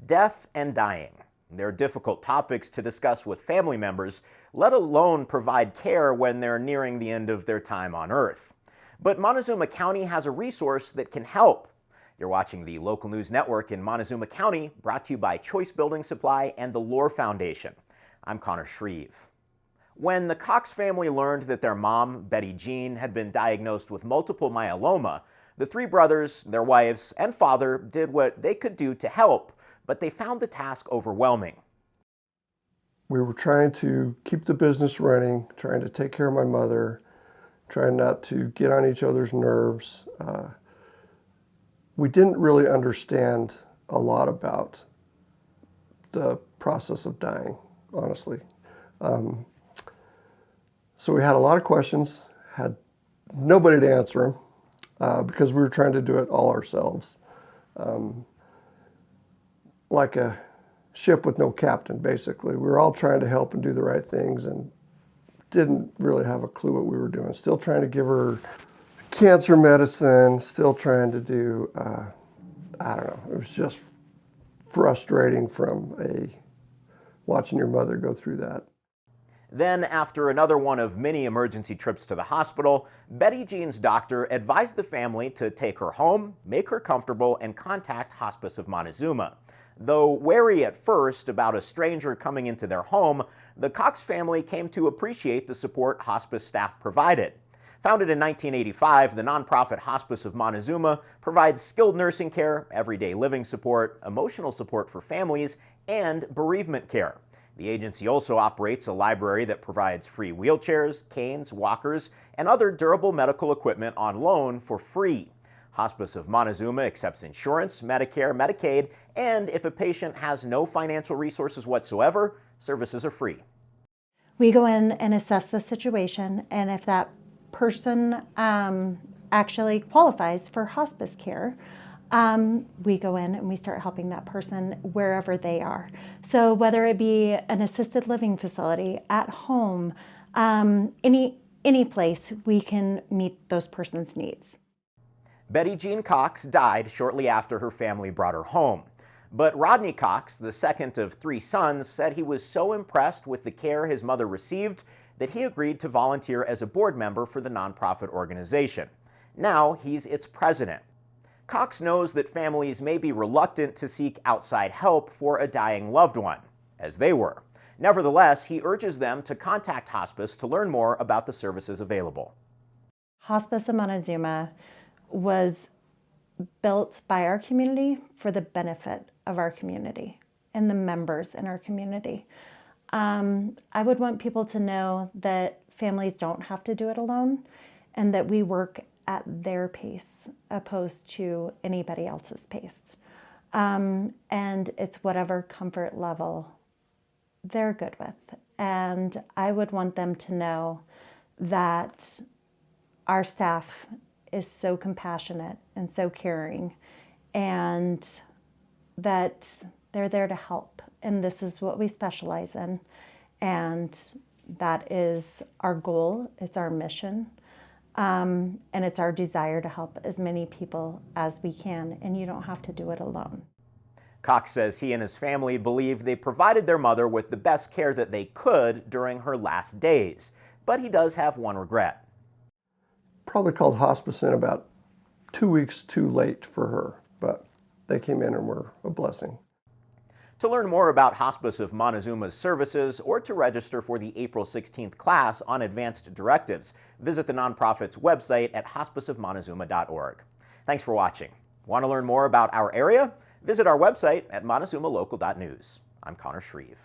Death and dying. They're difficult topics to discuss with family members, let alone provide care when they're nearing the end of their time on Earth. But Montezuma County has a resource that can help. You're watching the Local News Network in Montezuma County, brought to you by Choice Building Supply and the Lore Foundation. I'm Connor Shreve. When the Cox family learned that their mom, Betty Jean, had been diagnosed with multiple myeloma, the three brothers, their wives, and father did what they could do to help, but they found the task overwhelming. We were trying to keep the business running, trying to take care of my mother, trying not to get on each other's nerves. We didn't really understand a lot about the process of dying, honestly. So we had a lot of questions, had nobody to answer them because we were trying to do it all ourselves. Like a ship with no captain, basically. We were all trying to help and do the right things and didn't really have a clue what we were doing. Still trying to give her cancer medicine, still trying to do, I don't know, it was just frustrating from watching your mother go through that. Then, after another one of many emergency trips to the hospital, Betty Jean's doctor advised the family to take her home, make her comfortable, and contact Hospice of Montezuma. Though wary at first about a stranger coming into their home, the Cox family came to appreciate the support hospice staff provided. Founded in 1985, the nonprofit Hospice of Montezuma provides skilled nursing care, everyday living support, emotional support for families, and bereavement care. The agency also operates a library that provides free wheelchairs, canes, walkers, and other durable medical equipment on loan for free. Hospice of Montezuma accepts insurance, Medicare, Medicaid, and if a patient has no financial resources whatsoever, services are free. We go in and assess the situation, and if that person actually qualifies for hospice care, we go in and we start helping that person wherever they are. So whether it be an assisted living facility, at home, any place, we can meet those persons' needs. Betty Jean Cox died shortly after her family brought her home. But Rodney Cox, the second of three sons, said he was so impressed with the care his mother received that he agreed to volunteer as a board member for the nonprofit organization. Now he's its president. Cox knows that families may be reluctant to seek outside help for a dying loved one, as they were. Nevertheless, he urges them to contact hospice to learn more about the services available. Hospice of Montezuma was built by our community for the benefit of our community and the members in our community. I would want people to know that families don't have to do it alone and that we work at their pace opposed to anybody else's pace. And it's whatever comfort level they're good with. And I would want them to know that our staff is so compassionate and so caring, and that they're there to help. And this is what we specialize in. And that is our goal, it's our mission. And it's our desire to help as many people as we can, and you don't have to do it alone. Cox says he and his family believe they provided their mother with the best care that they could during her last days, but he does have one regret. Probably called hospice in about 2 weeks too late for her, but they came in and were a blessing. To learn more about Hospice of Montezuma's services or to register for the April 16th class on advanced directives, visit the nonprofit's website at hospiceofmontezuma.org. Thanks for watching. Want to learn more about our area? Visit our website at montezumalocal.news. I'm Connor Shreve.